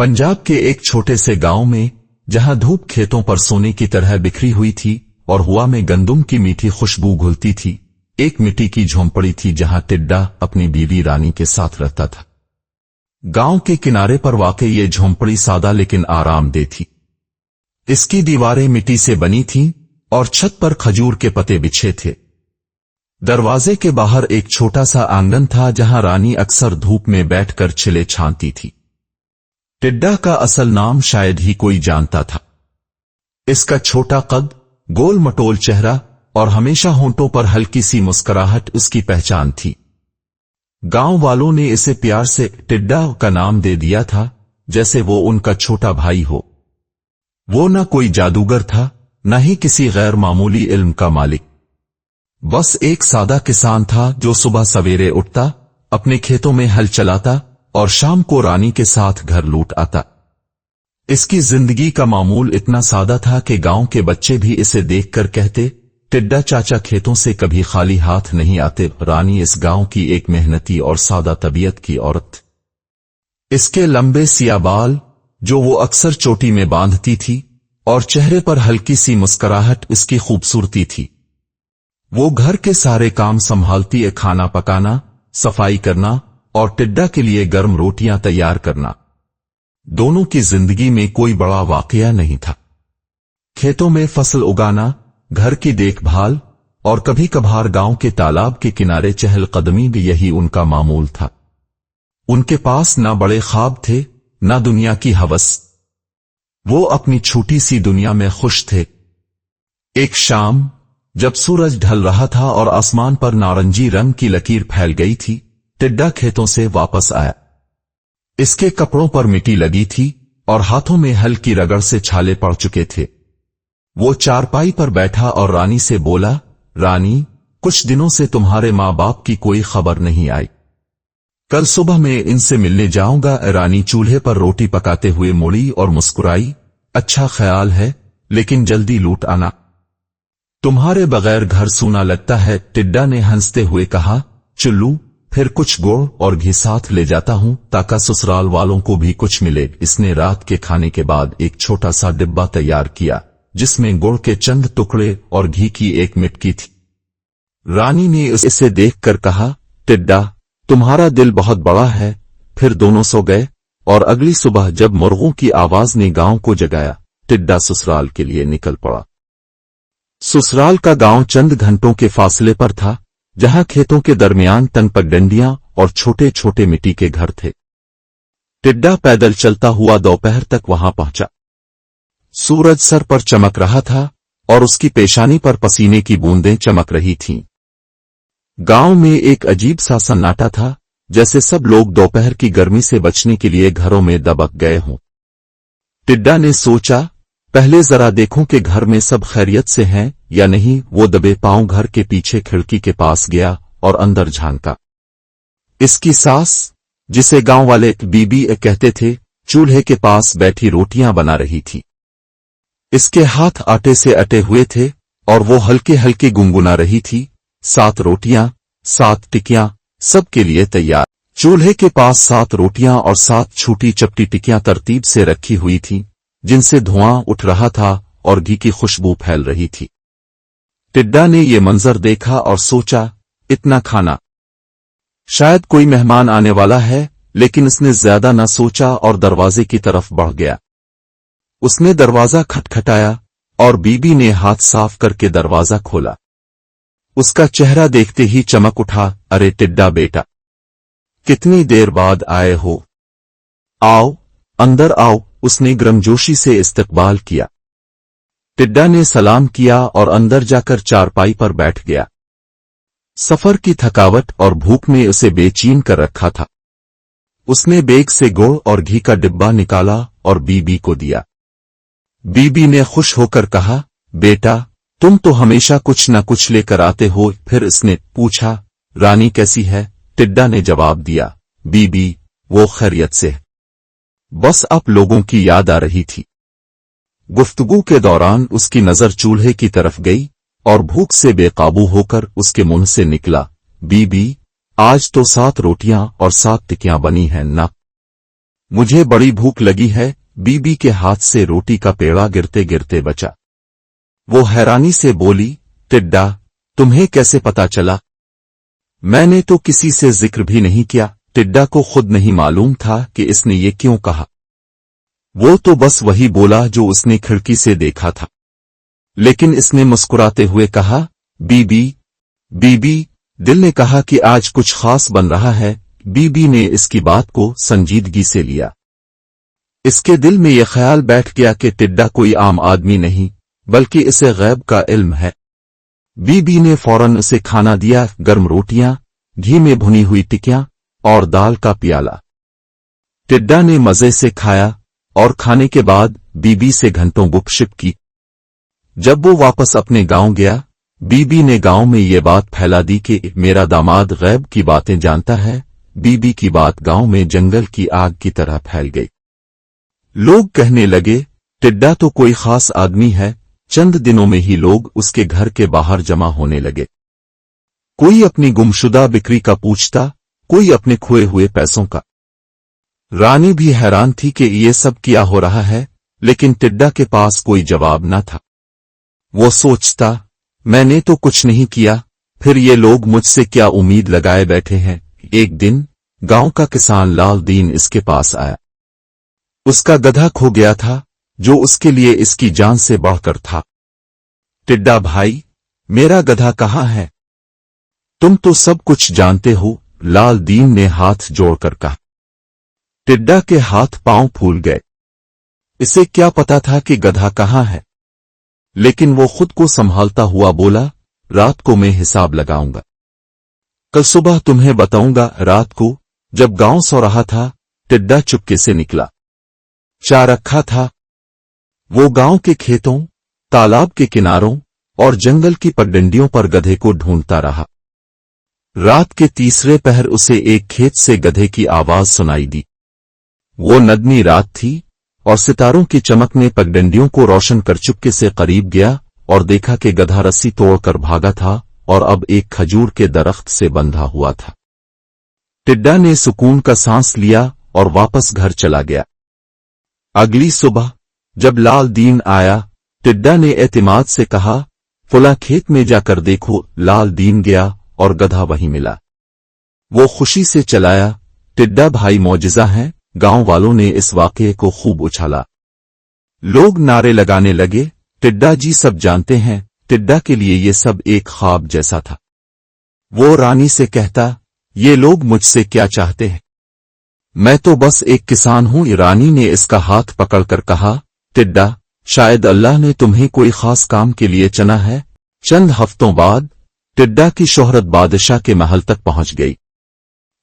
पंजाब के एक छोटे से गांव में, जहां धूप खेतों पर सोने की तरह बिखरी हुई थी और हवा में गंदुम की मीठी खुशबू घुलती थी, एक मिट्टी की झोंपड़ी थी जहां टिड्डा अपनी बीवी रानी के साथ रहता था। गांव के किनारे पर वाकई ये झोंपड़ी सादा लेकिन आरामदेह थी। इसकी दीवारें मिट्टी से बनी थीं और छत पर खजूर के पत्ते बिछे थे। दरवाजे के बाहर एक छोटा सा आंगन था जहां रानी अक्सर धूप में बैठकर छिले छानती थी। टिड्डा का असल नाम शायद ही कोई जानता था। इसका छोटा कद, गोल मटोल चेहरा और हमेशा होंठों पर हल्की सी मुस्कुराहट उसकी पहचान थी। गांव वालों ने इसे प्यार से टिड्डा का नाम दे दिया था, जैसे वो उनका छोटा भाई हो। वो न कोई जादूगर था, न ही किसी गैर मामूली इल्म का मालिक। बस एक सादा किसान था जो सुबह सवेरे उठता, अपने खेतों में हल चलाता और शाम को रानी के साथ घर लौट आता। इसकी जिंदगी का मामूल इतना सादा था कि गांव के बच्चे भी इसे देखकर कहते, टिड्डा चाचा खेतों से कभी खाली हाथ नहीं आते। रानी इस गांव की एक मेहनती और सादा तबीयत की औरत। इसके लंबे सिया बाल, जो वो अक्सर चोटी में बांधती थी, और चेहरे पर हल्की सी मुस्कुराहट उसकी खूबसूरती थी। वो घर के सारे काम संभालती, खाना पकाना, सफाई करना और टिड्डा के लिए गर्म रोटियां तैयार करना। दोनों की जिंदगी में कोई बड़ा वाकया नहीं था। खेतों में फसल उगाना, घर की देखभाल और कभी कभार गांव के तालाब के किनारे चहलकदमी भी, यही उनका मामूल था। उनके पास ना बड़े ख्वाब थे, ना दुनिया की हवस। वो अपनी छोटी सी दुनिया में खुश थे। एक शाम जब सूरज ढल रहा था और आसमान पर नारंगी रंग की लकीर फैल गई थी, टिड्डा खेतों से वापस आया। इसके कपड़ों पर मिट्टी लगी थी और हाथों में हल्की रगड़ से छाले पड़ चुके थे। वो चारपाई पर बैठा और रानी से बोला, रानी, कुछ दिनों से तुम्हारे माँ बाप की कोई खबर नहीं आई। कल सुबह मैं इनसे मिलने जाऊंगा। रानी चूल्हे पर रोटी पकाते हुए मुड़ी और मुस्कुराई, अच्छा ख्याल है, लेकिन जल्दी लौट आना। तुम्हारे बगैर घर सूना लगता है। टिड्डा ने हंसते हुए कहा, चुल्लू, फिर कुछ गुड़ और घी साथ ले जाता हूं ताकि ससुराल वालों को भी कुछ मिले। इसने रात के खाने के बाद एक छोटा सा डिब्बा तैयार किया जिसमें गुड़ के चंद टुकड़े और घी की एक मिटकी थी। रानी ने इसे देखकर कहा, टिड्डा, तुम्हारा दिल बहुत बड़ा है। फिर दोनों सो गए और अगली सुबह जब मुर्गों की आवाज ने गांव को जगाया, टिड्डा ससुराल के लिए निकल पड़ा। ससुराल का गांव चंद घंटों के फासले पर था, जहां खेतों के दरमियान तनपगडंडियां और छोटे छोटे मिट्टी के घर थे। टिड्डा पैदल चलता हुआ दोपहर तक वहां पहुंचा। सूरज सर पर चमक रहा था और उसकी पेशानी पर पसीने की बूंदें चमक रही थीं। गांव में एक अजीब सा सन्नाटा था, जैसे सब लोग दोपहर की गर्मी से बचने के लिए घरों में दबक गए हों। टिड्डा ने सोचा, पहले जरा देखूं कि घर में सब खैरियत से हैं या नहीं। वो दबे पांव घर के पीछे खिड़की के पास गया और अंदर झांका। इसकी सास, जिसे गांव वाले बीबी कहते थे, चूल्हे के पास बैठी रोटियां बना रही थी। इसके हाथ आटे से अटे हुए थे और वो हल्के हल्के गुनगुना रही थी। 7 रोटियां, 7 टिकियां, सब के लिए तैयार। चूल्हे के पास 7 रोटियां और 7 छोटी चपटी टिकियां तरतीब से रखी हुई थीं, जिनसे धुआं उठ रहा था और घी की खुशबू फैल रही थी। टिड्डा ने ये मंजर देखा और सोचा, इतना खाना, शायद कोई मेहमान आने वाला है। लेकिन उसने ज्यादा न सोचा और दरवाजे की तरफ बढ़ गया। उसने दरवाजा खटखटाया और बीबी ने हाथ साफ करके दरवाजा खोला। उसका चेहरा देखते ही चमक उठा, अरे टिड्डा बेटा, कितनी देर बाद आए हो? आओ, अंदर आओ। उसने गर्मजोशी से इस्तकबाल किया। टिड्डा ने सलाम किया और अंदर जाकर चारपाई पर बैठ गया। सफर की थकावट और भूख ने उसे बेचैन कर रखा था। उसने बैग से गुड़ और घी का डिब्बा निकाला और बीबी को दिया। बीबी ने खुश होकर कहा, बेटा, तुम तो हमेशा कुछ न कुछ लेकर आते हो। फिर इसने पूछा, रानी कैसी है? टिड्डा ने जवाब दिया, बीबी, वो खैरियत से है, बस आप लोगों की याद आ रही थी। गुफ्तगू के दौरान उसकी नजर चूल्हे की तरफ गई और भूख से बेकाबू होकर उसके मुंह से निकला, बीबी, आज तो 7 रोटियां और 7 टिकियां बनी हैं ना। मुझे बड़ी भूख लगी है। बीबी के हाथ से रोटी का पेड़ा गिरते गिरते बचा। वो हैरानी से बोली, टिड्डा, तुम्हें कैसे पता चला? मैंने तो किसी से जिक्र भी नहीं किया। टिड्डा को खुद नहीं मालूम था कि इसने ये क्यों कहा। वो तो बस वही बोला जो उसने खिड़की से देखा था। लेकिन इसने मुस्कुराते हुए कहा, बीबी, बीबी। दिल ने कहा कि आज कुछ खास बन रहा है। बीबी ने इसकी बात को संजीदगी से लिया। इसके दिल में यह ख्याल बैठ गया कि टिड्डा कोई आम आदमी नहीं, बल्कि इसे गैब का इल्म है। बीबी ने फौरन उसे खाना दिया, गर्म रोटियां, घी में भुनी हुई टिक्कियां और दाल का प्याला। टिड्डा ने मजे से खाया और खाने के बाद बीबी से घंटों गुपशप की। जब वो वापस अपने गांव गया, बीबी ने गांव में ये बात फैला दी कि मेरा दामाद गैब की बातें जानता है। बीबी की बात गांव में जंगल की आग की तरह फैल गई। लोग कहने लगे, टिड्डा तो कोई खास आदमी है। चंद दिनों में ही लोग उसके घर के बाहर जमा होने लगे। कोई अपनी गुमशुदा बिक्री का पूछता, कोई अपने खोए हुए पैसों का। रानी भी हैरान थी कि ये सब क्या हो रहा है, लेकिन टिड्डा के पास कोई जवाब न था। वो सोचता, मैंने तो कुछ नहीं किया, फिर ये लोग मुझसे क्या उम्मीद लगाए बैठे हैं। एक दिन गांव का किसान लाल दीन इसके पास आया। उसका गधा खो गया था, जो उसके लिए इसकी जान से बढ़कर था। टिड्डा भाई, मेरा गधा कहाँ है? तुम तो सब कुछ जानते हो, लाल दीन ने हाथ जोड़कर कहा। टिड्डा के हाथ पांव फूल गए। इसे क्या पता था कि गधा कहाँ है, लेकिन वो खुद को संभालता हुआ बोला, रात को मैं हिसाब लगाऊंगा। कल सुबह तुम्हें बताऊंगा। रात को जब गांव सो रहा था, टिड्डा चुपके से निकला। चार रखा था। वो गांव के खेतों, तालाब के किनारों और जंगल की पगडंडियों पर गधे को ढूंढता रहा। रात के तीसरे पहर उसे एक खेत से गधे की आवाज सुनाई दी। वो नदमी रात थी और सितारों की चमक ने पगडंडियों को रोशन कर चुपके से करीब गया और देखा कि गधा रस्सी तोड़कर भागा था और अब एक खजूर के दरख्त से बंधा हुआ था। टिड्डा ने सुकून का सांस लिया और वापस घर चला गया। अगली सुबह जब लाल दीन आया, टिड्डा ने एतमाद से कहा, फुला खेत में जाकर देखो। लाल दीन गया और गधा वहीं मिला। वो खुशी से चलाया, टिड्डा भाई मौजिज़ा है। गांव वालों ने इस वाक़ये को खूब उछाला। लोग नारे लगाने लगे, टिड्डा जी सब जानते हैं। टिड्डा के लिए ये सब एक ख्वाब जैसा था। वो रानी से कहता, ये लोग मुझसे क्या चाहते हैं? मैं तो बस एक किसान हूं। रानी ने इसका हाथ पकड़कर कहा, टिड्डा, शायद अल्लाह ने तुम्हें कोई खास काम के लिए चुना है। चंद हफ्तों बाद टिड्डा की शोहरत बादशाह के महल तक पहुंच गई।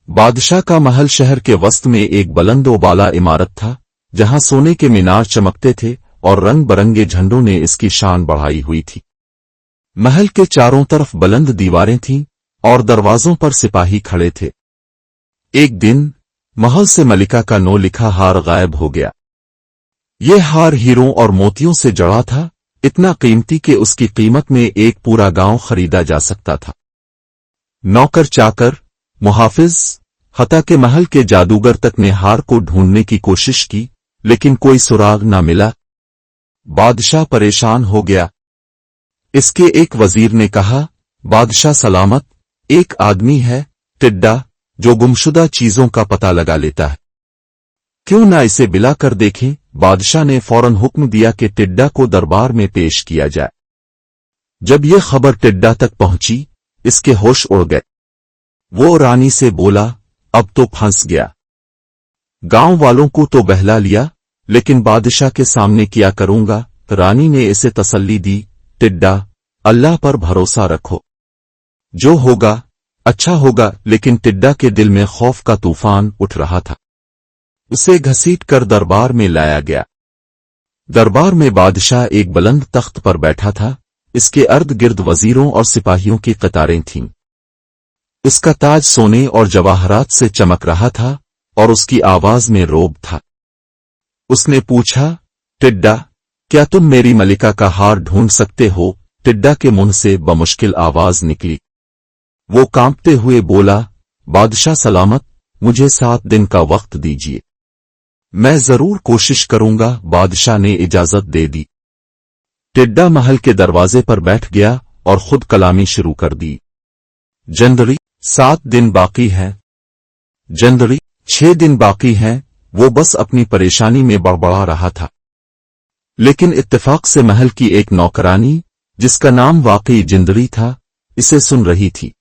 बादशाह का महल शहर के वस्त में एक बुलंद-ओ-बाला इमारत था, जहां सोने के मीनार चमकते थे और रंग बरंगे झंडों ने इसकी शान बढ़ाई हुई थी। महल के चारों तरफ बुलंद दीवारें थीं और दरवाजों पर सिपाही खड़े थे। एक दिन महल से मलिका का नो लिखा हार गायब हो गया। यह हार हीरों और मोतियों से जड़ा था, इतना कीमती कि उसकी कीमत में एक पूरा गांव खरीदा जा सकता था। नौकर चाकर, मुहाफिज, हत्ता के महल के जादूगर तक ने हार को ढूंढने की कोशिश की, लेकिन कोई सुराग न मिला। बादशाह परेशान हो गया। इसके एक वजीर ने कहा, बादशाह सलामत, एक आदमी है टिड्डा, जो गुमशुदा चीजों का पता लगा लेता है। क्यों ना इसे बिला कर देखें? बादशाह ने फौरन हुक्म दिया कि टिड्डा को दरबार में पेश किया जाए। जब यह खबर टिड्डा तक पहुंची, इसके होश उड़ गए। वो रानी से बोला, अब तो फंस गया। गांव वालों को तो बहला लिया, लेकिन बादशाह के सामने क्या करूंगा? रानी ने इसे तसल्ली दी, टिड्डा, अल्लाह पर भरोसा रखो, जो होगा अच्छा होगा। लेकिन टिड्डा के दिल में खौफ का तूफान उठ रहा था। उसे घसीट कर दरबार में लाया गया। दरबार में बादशाह एक बुलंद तख्त पर बैठा था। इसके अर्द गिर्द वजीरों और सिपाहियों की कतारें थीं। इसका ताज सोने और जवाहरात से चमक रहा था और उसकी आवाज में रोब था। उसने पूछा, टिड्डा, क्या तुम मेरी मलिका का हार ढूंढ सकते हो? टिड्डा के मुंह से बमुश्किल आवाज निकली। वो कांपते हुए बोला, बादशाह सलामत, मुझे 7 दिन का वक्त दीजिए। मैं जरूर कोशिश करूंगा, बादशाह ने इजाजत दे दी। टिड्डा महल के दरवाजे पर बैठ गया और खुद कलामी शुरू कर दी। जनवरी 7 दिन बाकी है। जनवरी 6 दिन बाकी हैं। वो बस अपनी परेशानी में बड़बड़ा रहा था। लेकिन इत्तेफाक से महल की एक नौकरानी, जिसका नाम वाकई जिंदड़ी था, इसे सुन रही थी।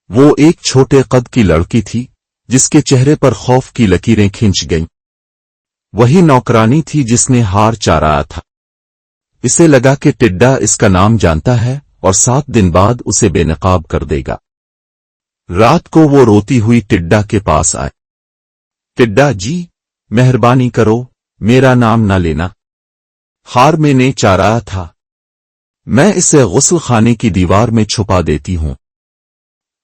वो एक छोटे कद की लड़की थी, जिसके चेहरे पर खौफ की लकीरें खिंच गईं। वही नौकरानी थी जिसने हार चारा था। इसे लगा कि टिड्डा इसका नाम जानता है और 7 दिन बाद उसे बेनकाब कर देगा। रात को वो रोती हुई टिड्डा के पास आए। टिड्डा जी, मेहरबानी करो, मेरा नाम ना लेना। हार मैंने चारा था। मैं इसे गुस्ल खाने की दीवार में छुपा देती हूं।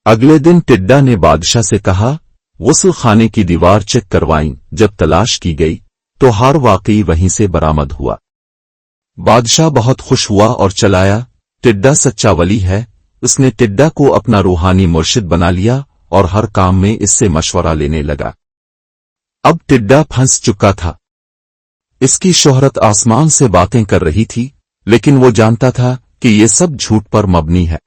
अगले दिन टिड्डा ने बादशाह से कहा, गुस्ल खाने की दीवार चेक करवाई। जब तलाश की गई तो हार वाकई वहीं से बरामद हुआ। बादशाह बहुत खुश हुआ और चलाया, टिड्डा सच्चा वली है। उसने टिड्डा को अपना रूहानी मुर्शिद बना लिया और हर काम में इससे मशवरा लेने लगा। अब टिड्डा फंस चुका था। इसकी शोहरत आसमान से बातें कर रही थी, लेकिन वो जानता था कि ये सब झूठ पर मबनी है।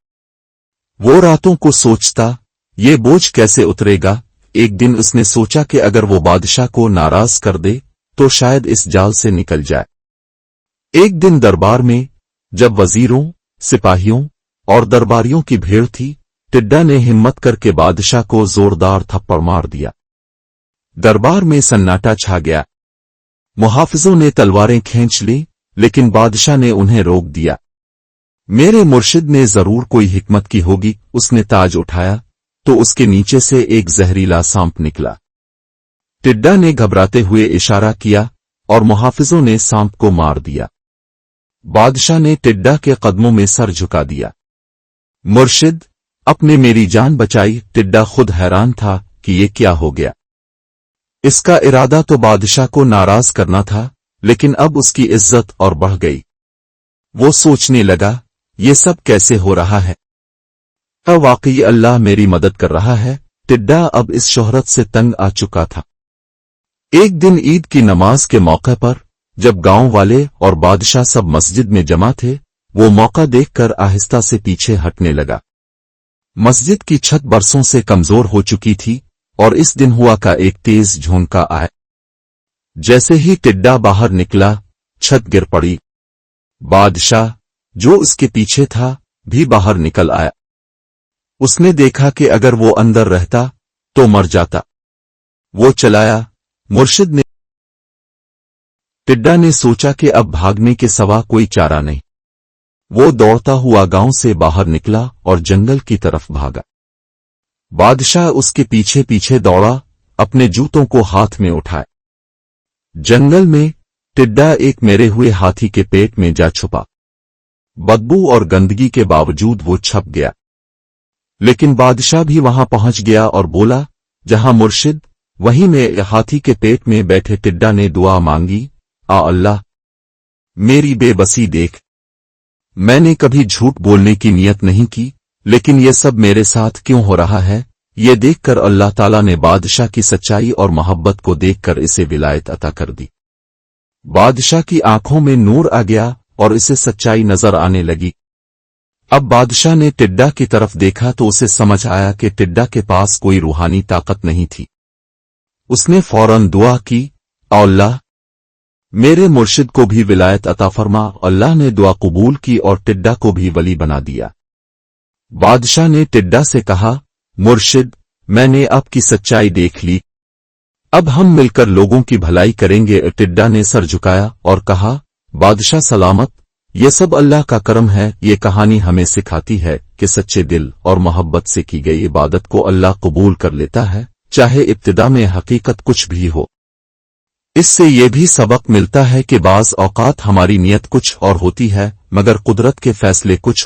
वो रातों को सोचता, ये बोझ कैसे उतरेगा। एक दिन उसने सोचा कि अगर वो बादशाह को नाराज कर दे तो शायद इस जाल से निकल जाए। एक दिन दरबार में, जब वजीरों, सिपाहियों और दरबारियों की भीड़ थी, टिड्डा ने हिम्मत करके बादशाह को जोरदार थप्पड़ मार दिया। दरबार में सन्नाटा छा गया। मुहाफिजों ने तलवारें खींच ली, लेकिन बादशाह ने उन्हें रोक दिया। मेरे मुर्शिद ने जरूर कोई हिकमत की होगी। उसने ताज उठाया तो उसके नीचे से एक जहरीला सांप निकला। टिड्डा ने घबराते हुए इशारा किया और मुहाफिजों ने सांप को मार दिया। बादशाह ने टिड्डा के कदमों में सर झुका दिया। मुर्शिद, अपने मेरी जान बचाई। टिड्डा खुद हैरान था कि ये क्या हो गया। इसका इरादा तो बादशाह को नाराज करना था, लेकिन अब उसकी इज्जत और बढ़ गई। वो सोचने लगा, ये सब कैसे हो रहा है। वाकई अल्लाह मेरी मदद कर रहा है। टिड्डा अब इस शोहरत से तंग आ चुका था। एक दिन ईद की नमाज के मौके पर, जब गांव वाले और बादशाह सब मस्जिद में जमा थे, वो मौका देखकर आहिस्ता से पीछे हटने लगा। मस्जिद की छत बरसों से कमजोर हो चुकी थी और इस दिन हुआ का एक तेज झोंका आया। जैसे ही टिड्डा बाहर निकला, छत गिर पड़ी। बादशाह, जो उसके पीछे था, भी बाहर निकल आया। उसने देखा कि अगर वो अंदर रहता तो मर जाता। वो चलाया, मुर्शिद ने। टिड्डा ने सोचा कि अब भागने के सिवा कोई चारा नहीं। वो दौड़ता हुआ गांव से बाहर निकला और जंगल की तरफ भागा। बादशाह उसके पीछे पीछे दौड़ा, अपने जूतों को हाथ में उठाए। जंगल में टिड्डा एक मरे हुए हाथी के पेट में जा छुपा। बदबू और गंदगी के बावजूद वो छप गया। लेकिन बादशाह भी वहां पहुंच गया और बोला, जहां मुर्शिद, वहीं में हाथी के पेट में बैठे टिड्डा ने दुआ मांगी, आ अल्लाह, मेरी बेबसी देख। मैंने कभी झूठ बोलने की नियत नहीं की, लेकिन ये सब मेरे साथ क्यों हो रहा है। ये देखकर अल्लाह ताला ने बादशाह की सच्चाई और मोहब्बत को देखकर इसे विलायत अता कर दी। बादशाह की आंखों में नूर आ गया और इसे सच्चाई नजर आने लगी। अब बादशाह ने टिड्डा की तरफ देखा तो उसे समझ आया कि टिड्डा के पास कोई रूहानी ताकत नहीं थी। उसने फौरन दुआ की, अल्लाह, मेरे मुर्शिद को भी विलायत अता फरमा। अल्लाह ने दुआ कबूल की और टिड्डा को भी वली बना दिया। बादशाह ने टिड्डा से कहा, मुर्शिद, मैंने आपकी सच्चाई देख ली। अब हम मिलकर लोगों की भलाई करेंगे। टिड्डा ने सर झुकाया और कहा, बादशाह सलामत, ये सब अल्लाह का करम है। ये कहानी हमें सिखाती है कि सच्चे दिल और मोहब्बत से की गई इबादत को अल्लाह कबूल कर लेता है, चाहे इब्तिदा में हकीकत कुछ भी हो। इससे ये भी सबक मिलता है कि बाज़ औक़ात हमारी नीयत कुछ और होती है, मगर कुदरत के फैसले कुछ